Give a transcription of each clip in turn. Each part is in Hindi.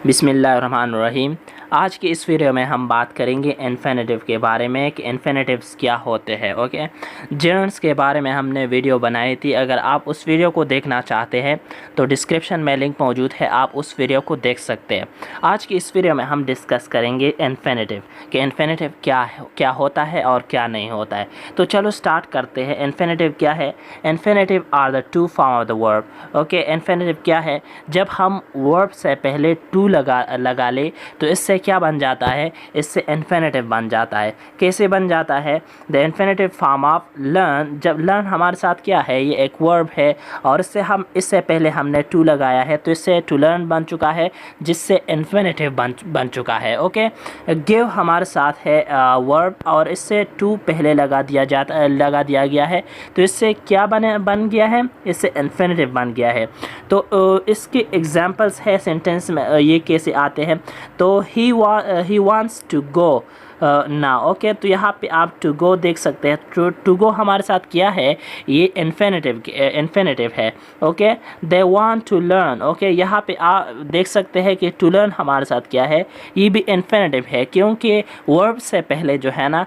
बिस्मिल्लाहिर्रहमानिर्रहीम। आज की इस वीडियो में हम बात करेंगे इन्फिनेटिव के बारे में कि इन्फिनेटिव्स क्या होते हैं। ओके, जर्न्स के बारे में हमने वीडियो बनाई थी। अगर आप उस वीडियो को देखना चाहते हैं तो डिस्क्रिप्शन में लिंक मौजूद है, आप उस वीडियो को देख सकते हैं। आज की इस वीडियो में हम डिस्कस करेंगे इन्फिनेटिव कि इन्फिनेटिव क्या होता है और क्या नहीं होता है। तो चलो स्टार्ट करते हैं। इन्फिनेटिव क्या है? Infinitive are the to form of the verb. Okay, infinitive क्या है? जब हम वर्ब से पहले टू लगा ले तो इससे क्या बन जाता है? इससे इन्फिनेटिव बन जाता है। कैसे बन जाता है? The infinitive form of learn. जब लर्न हमारे साथ क्या है? ये एक वर्ब है और इससे पहले हमने टू लगाया है तो इससे टू लर्न बन चुका है, जिससे इन्फिनेटिव बन चुका है। ओके, गिव हमारे साथ है वर्ब और इससे टू पहले लगा दिया गया है तो इससे क्या बन गया है? इससे इन्फिनेटिव बन गया है। तो इसके एग्जांपल्स है सेंटेंस में, ये कैसे आते हैं? तो ही वांट्स टू गो ना। ओके, तो यहाँ पे आप टू गो देख सकते हैं। टू गो हमारे साथ क्या है? ये इन्फिनेटिव है। Okay, they want to learn. Okay, यहाँ पे आप देख सकते हैं कि टू लर्न हमारे साथ क्या है? ये भी इन्फिनेटिव है, क्योंकि वर्ब से पहले जो है ना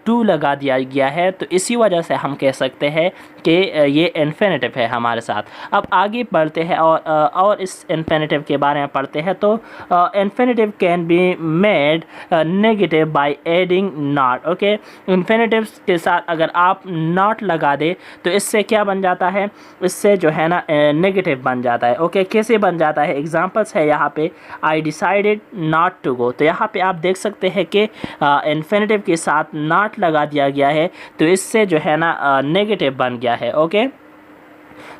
टू लगा दिया गया है, तो इसी वजह से हम कह सकते हैं कि ये इन्फिनेटिव है हमारे साथ। अब आगे बढ़ते हैं और इस इन्फिनेटिव के बारे में पढ़ते हैं। तो infinitive can be made negative by adding not. Okay, infinitives के साथ अगर आप नॉट लगा दे तो इससे क्या बन जाता है? इससे जो है ना नेगेटिव बन जाता है। ओके, कैसे बन जाता है? एग्जांपल्स है यहाँ पे, I decided not to go. तो यहाँ पे आप देख सकते हैं कि इन्फिनेटिव के साथ नॉट लगा दिया गया है तो इससे जो है ना नेगेटिव बन गया है। ओके,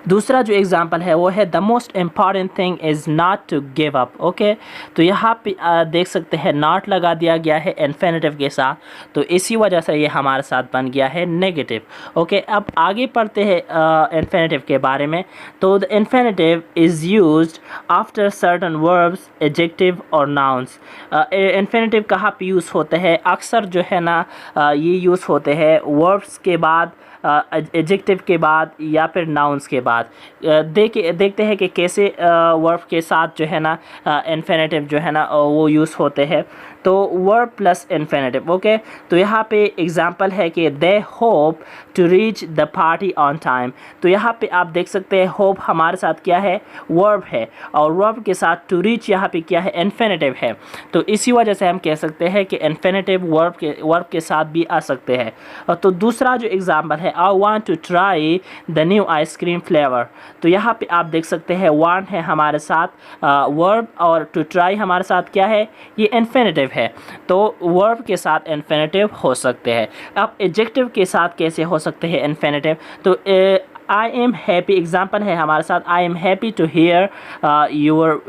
दूसरा जो एग्जांपल है वो है the most important thing is not to give up. Okay, तो यहाँ पे देख सकते हैं नॉट लगा दिया गया है इन्फिनेटिव के साथ, तो इसी वजह से ये हमारे साथ बन गया है नेगेटिव। ओके, अब आगे पढ़ते हैं इन्फिनेटिव के बारे में। तो the infinitive is used after certain verbs, adjective और नाउन्स। इन्फिनेटिव कहाँ पे यूज़ होते हैं? अक्सर जो है ना ये यूज़ होते हैं वर्ब्स के बाद, एडजेक्टिव के बाद या फिर नाउन्स के बाद। देखते हैं कि कैसे वर्ब के साथ जो है ना इन्फिनेटिव जो है ना वो यूज़ होते हैं। तो वर्ब प्लस इन्फिनेटिव। ओके, तो यहाँ पे एग्जांपल है कि they hope to reach the party on time. तो यहाँ पे आप देख सकते हैं होप हमारे साथ क्या है? वर्ब है, और वर्ब के साथ टू रीच यहाँ पे क्या है? इन्फिनेटिव है। तो इसी वजह से हम कह सकते हैं कि इन्फिनेटिव वर्ब के साथ भी आ सकते हैं। तो दूसरा जो एग्जांपल है, I want to try the new ice cream flavour. तो यहाँ पे आप देख सकते हैं वांट है हमारे साथ वर्ब और टू ट्राई हमारे साथ क्या है? ये इन्फिनेटिव है। तो वर्ब के साथ इन्फिनेटिव हो सकते हैं। अब एडजेक्टिव के साथ कैसे हो सकते हैं इन्फिनेटिव? तो आई एम हैप्पी एग्जाम्पल है हमारे साथ, I am happy to hear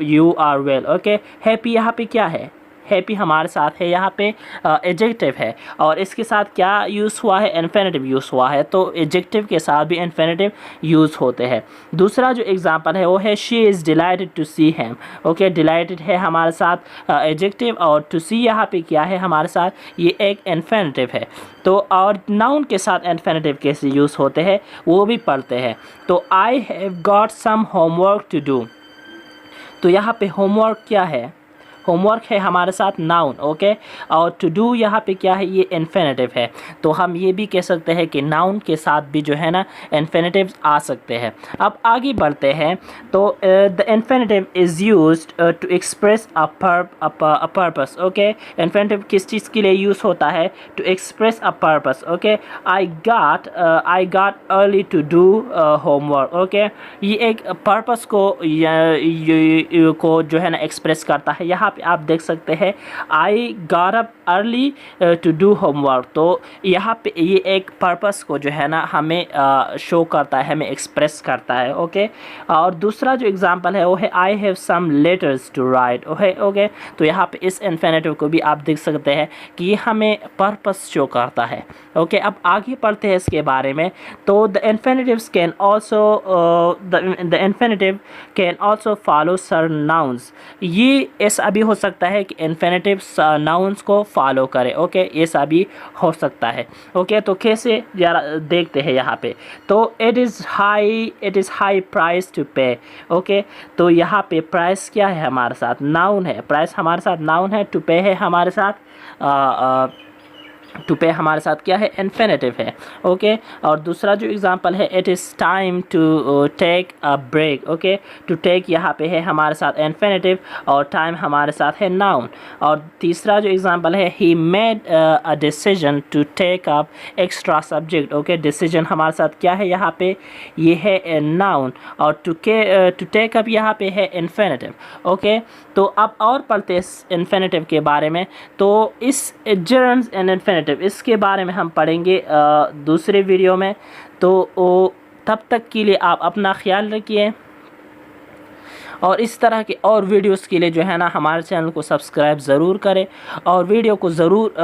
you are well. Okay, happy यहाँ पे क्या है? हैप्पी हमारे साथ है, यहाँ पे एडजेक्टिव है और इसके साथ क्या यूज़ हुआ है? इन्फिनेटिव यूज़ हुआ है। तो एडजेक्टिव के साथ भी इन्फिनेटिव यूज़ होते हैं। दूसरा जो एग्जांपल है वो है she is delighted to see him. Okay, delighted है हमारे साथ एडजेक्टिव और टू सी यहाँ पे क्या है हमारे साथ? ये एक इन्फिनेटिव है। तो और नाउन के साथ इन्फिनेटिव कैसे यूज़ होते हैं वो भी पढ़ते हैं। तो I have got some homework to do. तो यहाँ पे होमवर्क क्या है? होमवर्क है हमारे साथ नाउन। ओके, और टू डू यहाँ पे क्या है? ये इन्फिनेटिव है। तो हम ये भी कह सकते हैं कि नाउन के साथ भी जो है ना इन्फिनेटिव आ सकते हैं। अब आगे बढ़ते हैं। तो the infinitive is used to express a purpose. Okay, infinitive किस चीज़ के लिए यूज़ होता है? To express a purpose. Okay, I got early to do homework. Okay, ये एक पर्पस को जो है ना एक्सप्रेस करता है। यहाँ पे आप देख सकते हैं I got up early to do homework. तो यहाँ पे ये एक पर्पस को जो है ना हमें शो करता है, हमें एक्सप्रेस करता है। ओके, और दूसरा जो एग्जांपल है वो है I have some letters to write. Okay, तो यहाँ पे इस इन्फिनेटिव को भी आप देख सकते हैं कि ये हमें पर्पस शो करता है। ओके, अब आगे पढ़ते हैं इसके बारे में। तो the infinitives can also follow certain nouns. ये इस अभी भी हो सकता है कि इन्फिनेटिव्स नाउन्स को फॉलो करे। ओके, ये सब भी हो सकता है। ओके, तो कैसे जरा देखते हैं यहाँ पे। तो it is high price to pay. Okay, तो यहाँ पे प्राइस क्या है हमारे साथ, नाउन है। प्राइस हमारे साथ नाउन है, टू पे है हमारे साथ टू पे हमारे साथ क्या है, इन्फिनेटिव है। ओके, और दूसरा जो एग्जांपल है, it is time to take a break. Okay, to take यहाँ पे है हमारे साथ इन्फिनेटिव और टाइम हमारे साथ है नाउन। और तीसरा जो एग्जांपल है, he made a decision to take up extra subject. Okay, decision हमारे साथ क्या है यहाँ पे, ये है नाउन, और टू टेक अप यहाँ पे है इन्फिनेटिव। ओके, तो अब और पढ़ते हैं इन्फिनेटिव के बारे में। तो इस जर्म्स एंड इन्फिनेटिव इसके बारे में हम पढ़ेंगे दूसरे वीडियो में। तो तब तक के लिए आप अपना ख्याल रखिए, और इस तरह के और वीडियोस के लिए जो है ना हमारे चैनल को सब्सक्राइब ज़रूर करें, और वीडियो को ज़रूर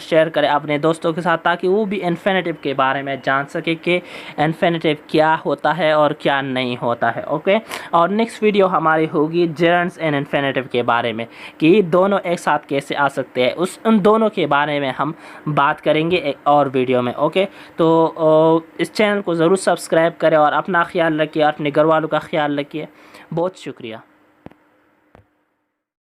शेयर करें अपने दोस्तों के साथ, ताकि वो भी इन्फिनेटिव के बारे में जान सके कि इन्फिनेटिव क्या होता है और क्या नहीं होता है। ओके, और नेक्स्ट वीडियो हमारी होगी जर्म्स एंड इन्फिनेटिव के बारे में, कि दोनों एक साथ कैसे आ सकते हैं। उन दोनों के बारे में हम बात करेंगे एक और वीडियो में। ओके, तो इस चैनल को ज़रूर सब्सक्राइब करें और अपना ख्याल रखिए, अपने घर वालों का ख्याल रखिए। बहुत शुक्रिया।